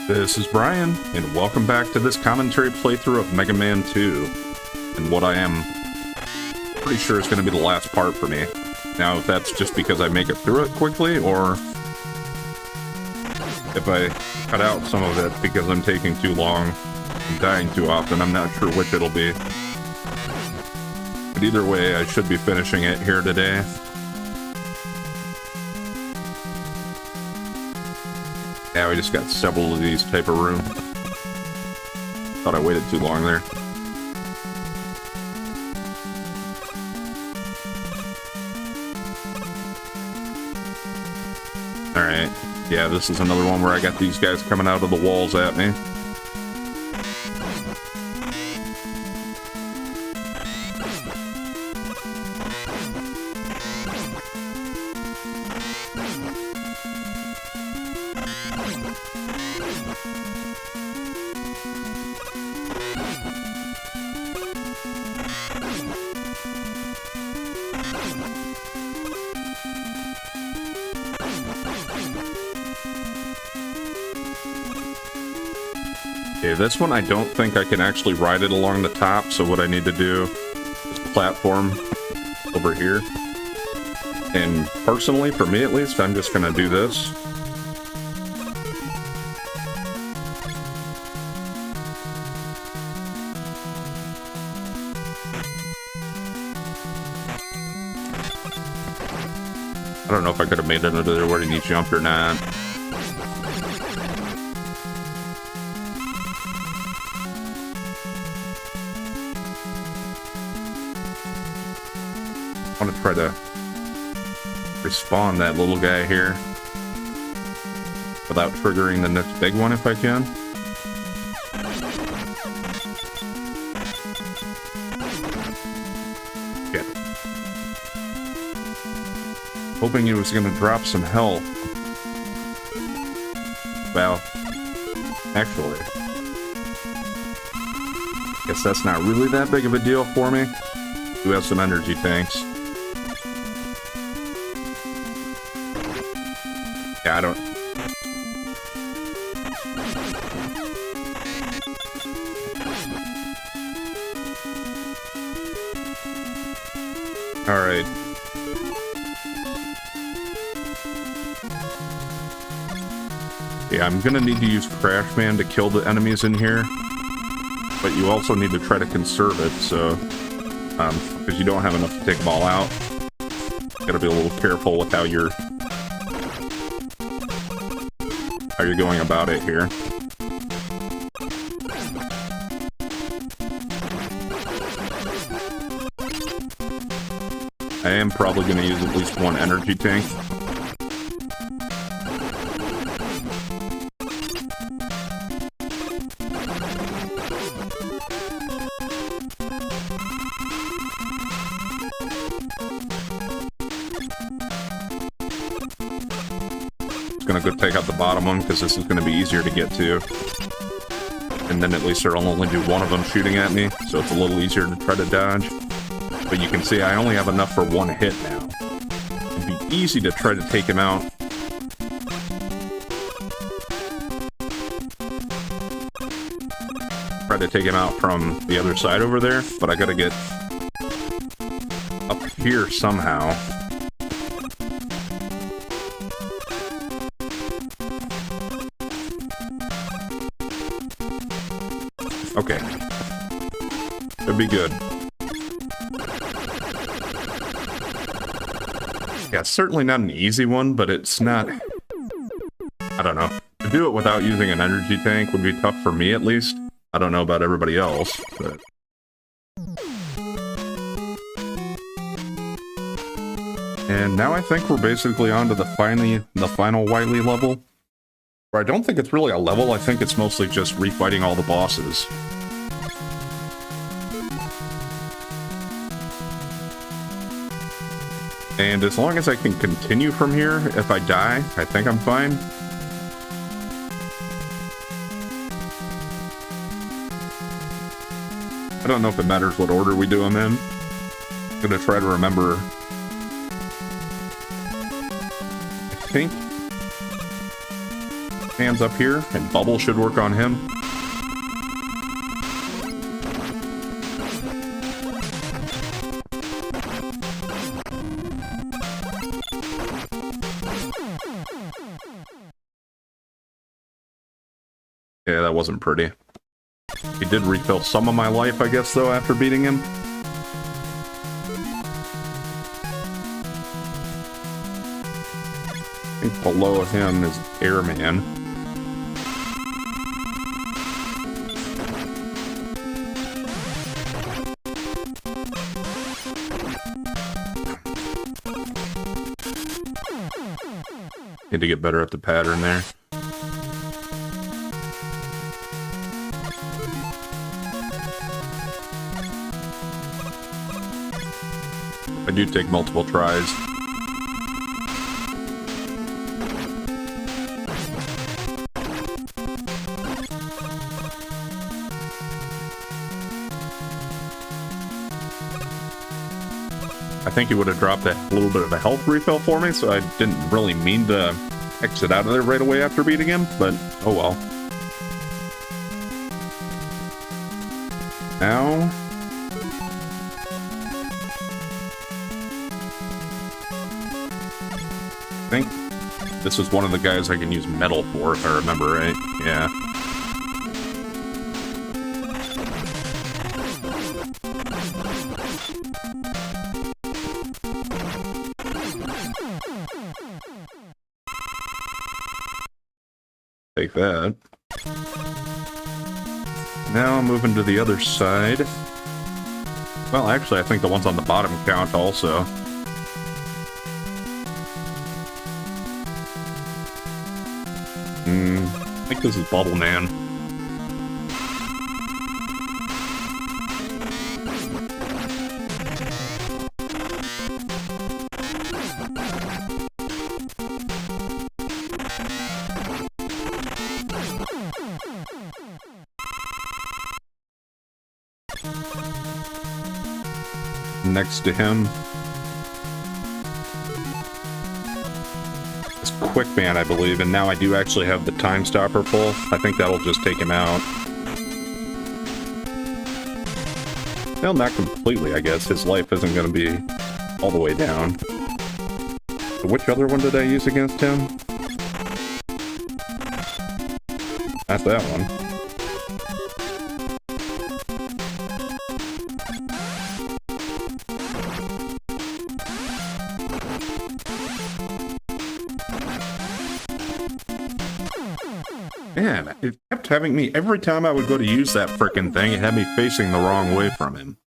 This is Brian, and welcome back to this commentary playthrough of Mega Man 2, and what I am pretty sure is going to be the last part for me. Now, if that's just because I make it through it quickly, or if I cut out some of it because I'm taking too long and dying too often, I'm not sure which it'll be. But either way, I should be finishing it here today. Yeah, we just got several of these type of rooms. Thought I waited too long there. Alright. Yeah, this is another one where I got these guys coming out of the walls at me. Okay, this one I don't think I can actually ride it along the top, so what I need to do is platform over here. And personally, for me at least, I'm just gonna do this. I don't know if I could have made it under there where he jumped or not. I want to try to respawn that little guy here without triggering the next big one if I can. Shit. Hoping he was going to drop some health. Well, actually, guess that's not really that big of a deal for me. Do have some energy tanks. Yeah, I don't... Alright. Yeah, I'm gonna need to use Crash Man to kill the enemies in here. But you also need to try to conserve it, so... because you don't have enough to take them all out. Gotta be a little careful with how you're going about it here. I am probably going to use at least one energy tank. Gonna go take out the bottom one because this is going to be easier to get to, and then at least there'll only be one of them shooting at me, so it's a little easier to try to dodge. But you can see I only have enough for one hit now. It'd be easy to try to take him out. Try to take him out from the other side over there, but I gotta get up here somehow. Okay. Should be good. Yeah, it's certainly not an easy one, but it's not... I don't know. To do it without using an energy tank would be tough for me, at least. I don't know about everybody else, but... And now I think we're basically on to the final Wily level. Where I don't think it's really a level, I think it's mostly just refighting all the bosses. And as long as I can continue from here, if I die, I think I'm fine. I don't know if it matters what order we do them in. I'm gonna try to remember. I think Hands up here, and Bubble should work on him. Yeah, that wasn't pretty. He did refill some of my life, I guess, though, after beating him. I think below him is Airman. Need to get better at the pattern there. I do take multiple tries. I think he would have dropped a little bit of a health refill for me, so I didn't really mean to exit out of there right away after beating him, but oh well. Now... I think this is one of the guys I can use metal for, if I remember right. Yeah. Take that. Now I'm moving to the other side. Well, actually, I think the ones on the bottom count also. I think this is Bubble Man. Next to him is Quick Man, I believe, and now I do actually have the Time Stopper full. I think that'll just take him out. Well, not completely, I guess. His life isn't going to be all the way down. So which other one did I use against him? That's that one. Man, it kept having me, every time I would go to use that frickin' thing, it had me facing the wrong way from him.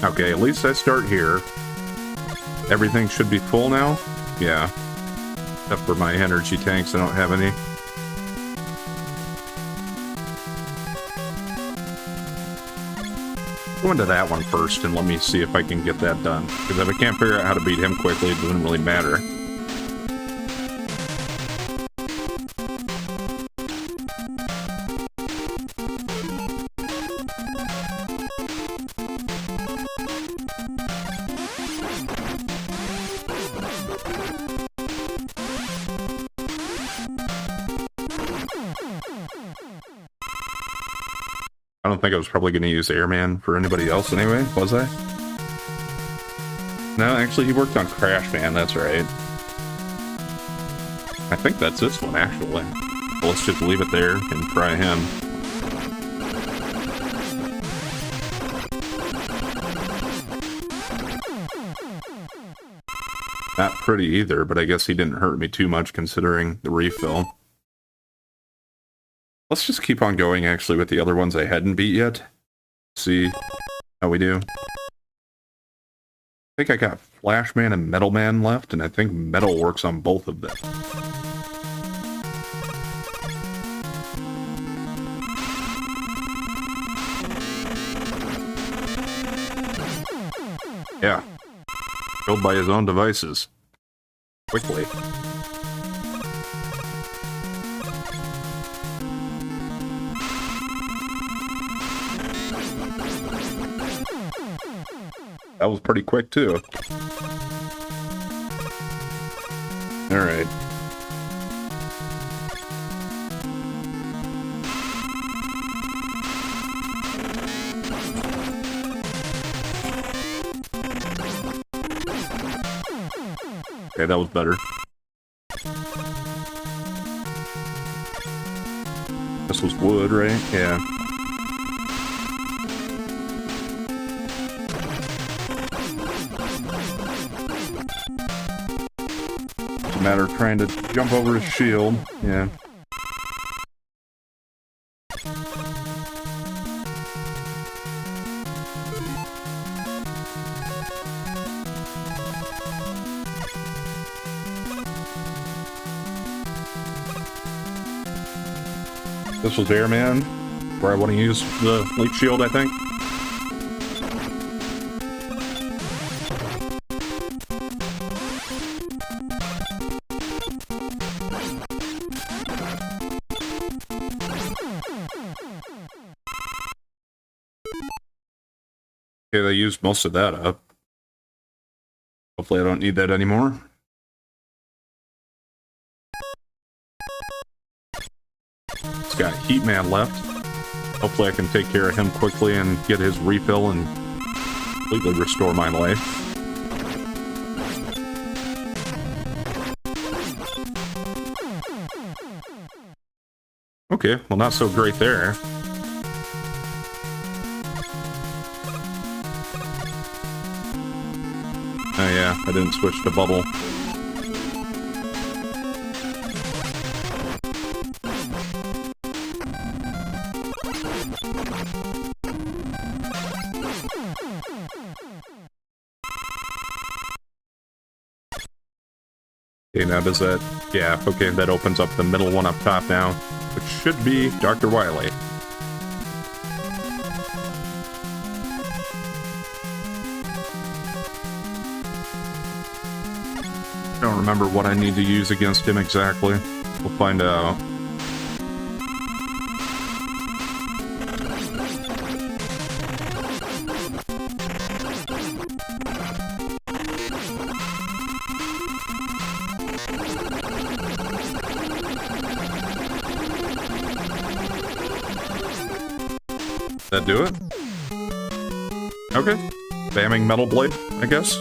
Okay, at least I start here. Everything should be full now? Yeah. Except for my energy tanks, I don't have any. Go into that one first and let me see if I can get that done. Because if I can't figure out how to beat him quickly, it doesn't really matter. I don't think I was probably going to use Airman for anybody else anyway, was I? No, actually he worked on Crash Man, that's right. I think that's this one, actually. Well, let's just leave it there and try him. Not pretty either, but I guess he didn't hurt me too much considering the refill. Let's just keep on going, actually, with the other ones I hadn't beat yet. See how we do. I think I got Flash Man and Metal Man left, and I think Metal works on both of them. Yeah. Killed by his own devices. Quickly. That was pretty quick, too. Alright. Okay, that was better. This was wood, right? Yeah. It's a matter of trying to jump over his shield. Yeah. This was Airman, where I want to use the Leech Shield, I think. Okay, they used most of that up. Hopefully I don't need that anymore. It's got Heat Man left. Hopefully I can take care of him quickly and get his refill and completely restore my life. Okay, well not so great there. Oh yeah, I didn't switch to bubble. Okay, now does that... Yeah, okay, that opens up the middle one up top now, which should be Dr. Wily. I don't remember what I need to use against him exactly. We'll find out. That do it? Okay. Spamming Metal Blade, I guess.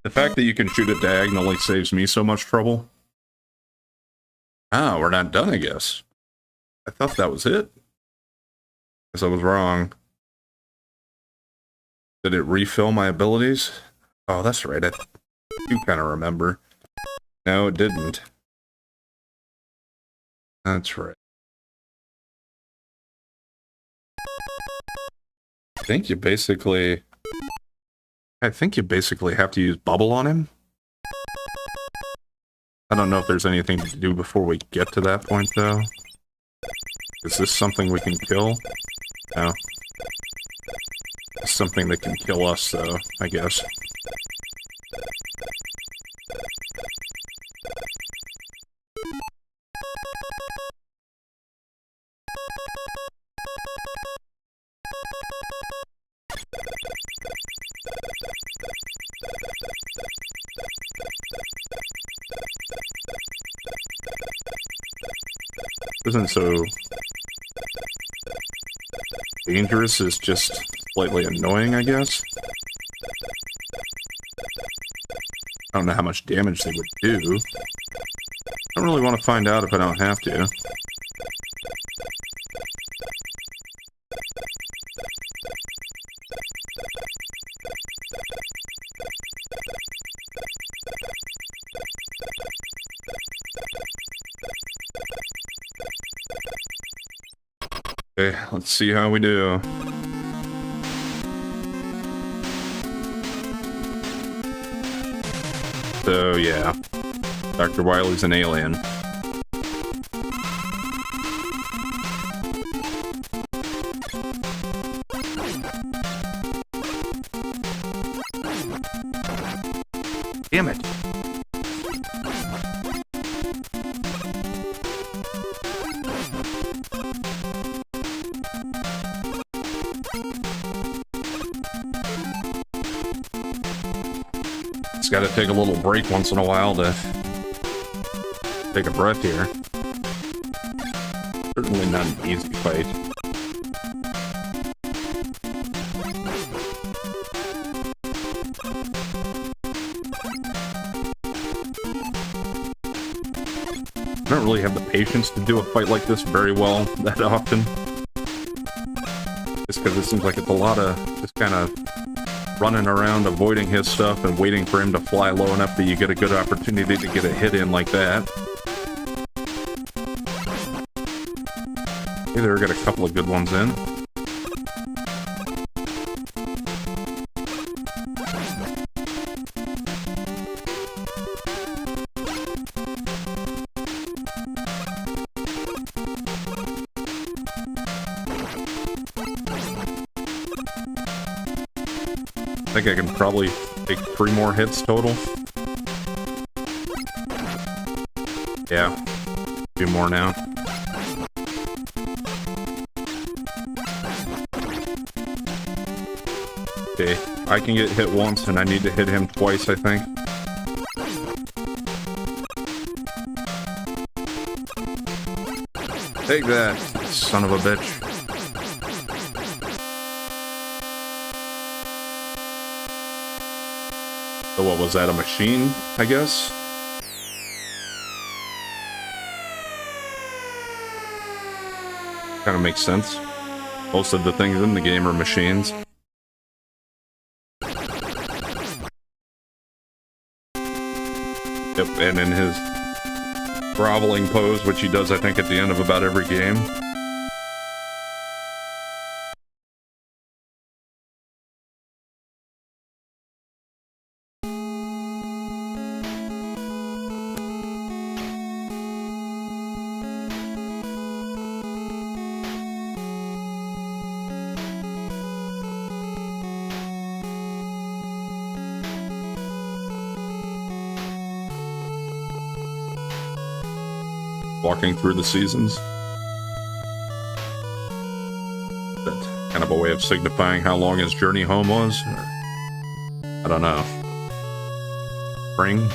The fact that you can shoot it diagonally saves me so much trouble. Ah, we're not done, I guess. I thought that was it. Guess I was wrong. Did it refill my abilities? Oh, that's right. I do kind of remember. No, it didn't. That's right. I think you basically have to use bubble on him. I don't know if there's anything to do before we get to that point, though. Is this something we can kill? No. It's something that can kill us, though, I guess. Isn't so dangerous, is just slightly annoying, I guess. I don't know how much damage they would do. I don't really want to find out if I don't have to. Okay, let's see how we do. So, yeah. Dr. Wily's an alien. Damn it. It's got to take a little break once in a while to take a breath here. Certainly not an easy fight. I don't really have the patience to do a fight like this very well that often. Just because it seems like it's a lot of just kind of running around, avoiding his stuff, and waiting for him to fly low enough that you get a good opportunity to get a hit in like that. Okay, there, got a couple of good ones in. I think I can probably take 3 more hits total. Yeah, 2 more now. Okay, I can get hit once, and I need to hit him twice, I think. Take that, son of a bitch. So what was that, a machine, I guess? Kind of makes sense. Most of the things in the game are machines. Yep, and in his groveling pose, which he does, I think, at the end of about every game. Walking through the seasons. That kind of a way of signifying how long his journey home was? Or, I don't know. Spring?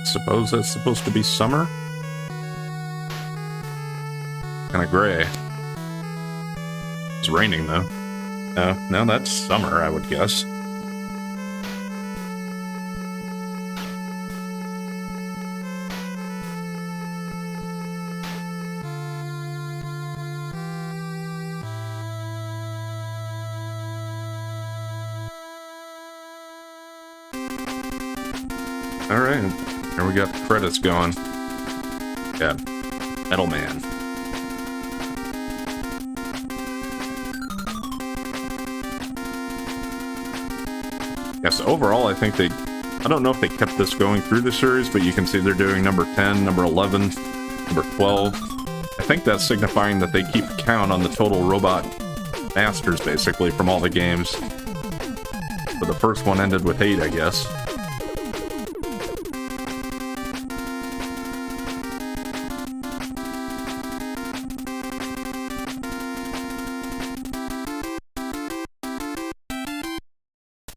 Suppose that's supposed to be summer? Kind of gray. It's raining though. No, that's summer, I would guess. Alright, here we got the credits going. Got Metal Man. Yes, overall I think I don't know if they kept this going through the series, but you can see they're doing number 10, number 11, number 12. I think that's signifying that they keep count on the total robot masters, basically, from all the games. But the first one ended with 8, I guess.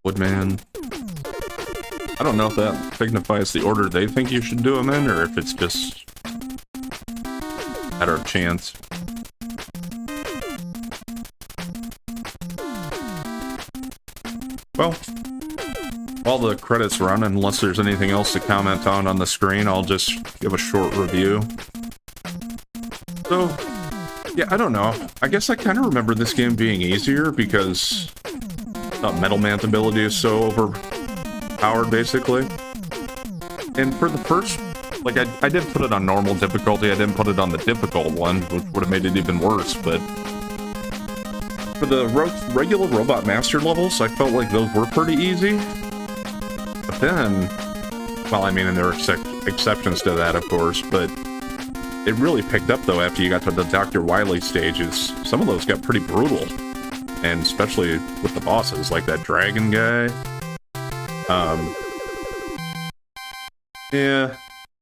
Woodman. I don't know if that signifies the order they think you should do them in, or if it's just matter of chance. Well, while the credits run, unless there's anything else to comment on the screen, I'll just give a short review. So, yeah, I don't know. I guess I kind of remember this game being easier because Metal Man's ability is so overpowered, basically. And for the first, like, I did put it on normal difficulty, I didn't put it on the difficult one, which would have made it even worse, but for the regular Robot Master levels, I felt like those were pretty easy. But then, well, I mean, and there are exceptions to that, of course, but it really picked up, though, after you got to the Dr. Wily stages. Some of those got pretty brutal. And especially with the bosses, like that dragon guy. Yeah,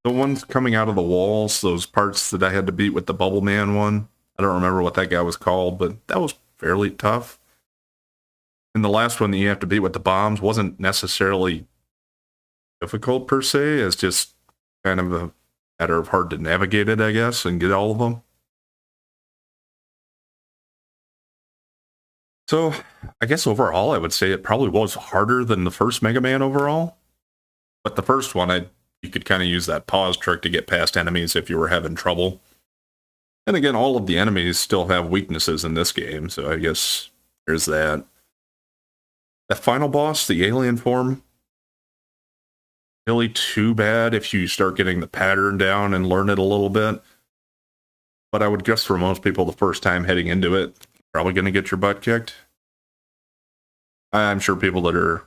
the ones coming out of the walls, those parts that I had to beat with the Bubble Man one. I don't remember what that guy was called, but that was fairly tough. And the last one that you have to beat with the bombs wasn't necessarily difficult per se, it's just kind of a matter of hard to navigate it, I guess, and get all of them. So, I guess overall, I would say it probably was harder than the first Mega Man overall. But the first one, you could kind of use that pause trick to get past enemies if you were having trouble. And again, all of the enemies still have weaknesses in this game, so I guess there's that. That final boss, the alien form, really too bad if you start getting the pattern down and learn it a little bit. But I would guess for most people, the first time heading into it, probably going to get your butt kicked. I'm sure people that are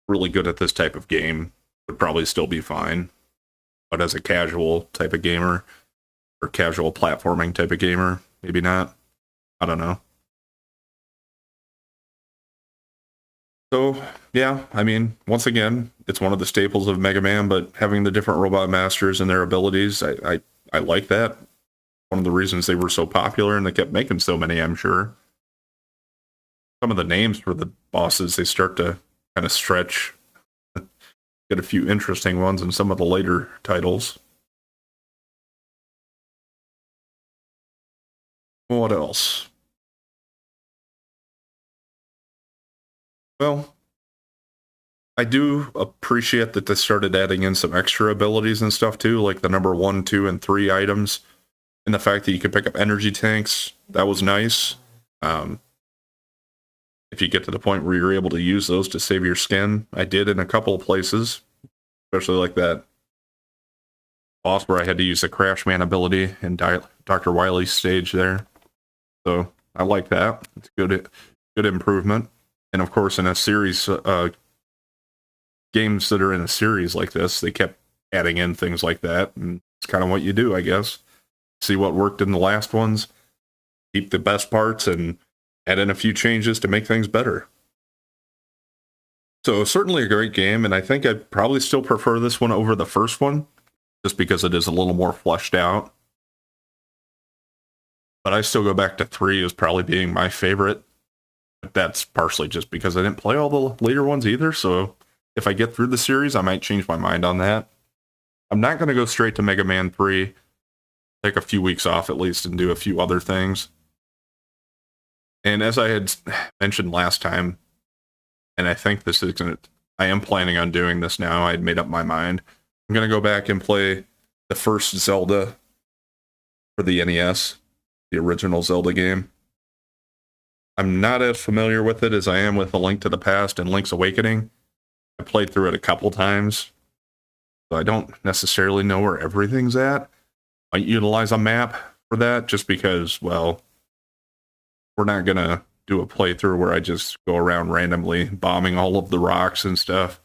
really good at this type of game would probably still be fine. But as a casual type of gamer, or casual platforming type of gamer, maybe not. I don't know. So, yeah, I mean, once again, it's one of the staples of Mega Man, but having the different Robot Masters and their abilities, I like that. One of the reasons they were so popular and they kept making so many, I'm sure. Some of the names for the bosses, they start to kind of stretch. Get a few interesting ones in some of the later titles. What else? Well, I do appreciate that they started adding in some extra abilities and stuff too, like the number 1, 2, and 3 items. And the fact that you could pick up energy tanks, that was nice. If you get to the point where you're able to use those to save your skin, I did in a couple of places, especially like that boss where I had to use the Crash Man ability in Dr. Wily's stage there. So I like that. It's good improvement. And of course, in a series, games that are in a series like this, they kept adding in things like that. And it's kind of what you do, I guess. See what worked in the last ones, keep the best parts, and add in a few changes to make things better. So certainly a great game, and I think I'd probably still prefer this one over the first one, just because it is a little more fleshed out. But I still go back to 3 as probably being my favorite. But that's partially just because I didn't play all the later ones either, so if I get through the series, I might change my mind on that. I'm not going to go straight to Mega Man 3. Take a few weeks off at least and do a few other things. And as I had mentioned last time, and I think this isn't, I am planning on doing this now, I had made up my mind. I'm going to go back and play the first Zelda for the NES, the original Zelda game. I'm not as familiar with it as I am with A Link to the Past and Link's Awakening. I played through it a couple times, so I don't necessarily know where everything's at. I utilize a map for that just because, well, we're not going to do a playthrough where I just go around randomly bombing all of the rocks and stuff.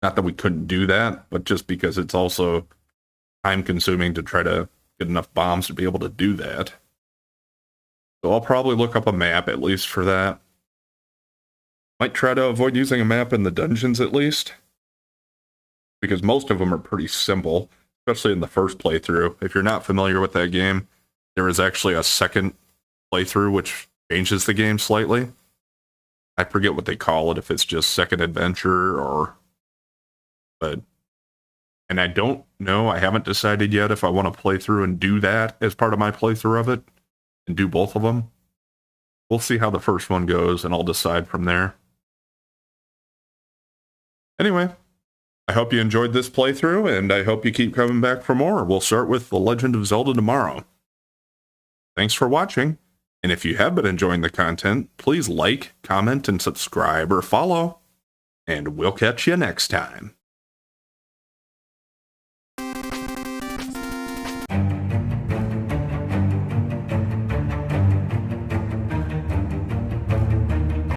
Not that we couldn't do that, but just because it's also time consuming to try to get enough bombs to be able to do that. So I'll probably look up a map at least for that. Might try to avoid using a map in the dungeons at least, because most of them are pretty simple, especially in the first playthrough. If you're not familiar with that game, there is actually a second playthrough which changes the game slightly. I forget what they call it, if it's just Second Adventure or... And I don't know, I haven't decided yet if I want to play through and do that as part of my playthrough of it, and do both of them. We'll see how the first one goes, and I'll decide from there. Anyway, I hope you enjoyed this playthrough, and I hope you keep coming back for more. We'll start with The Legend of Zelda tomorrow. Thanks for watching, and if you have been enjoying the content, please like, comment, and subscribe or follow, and we'll catch you next time.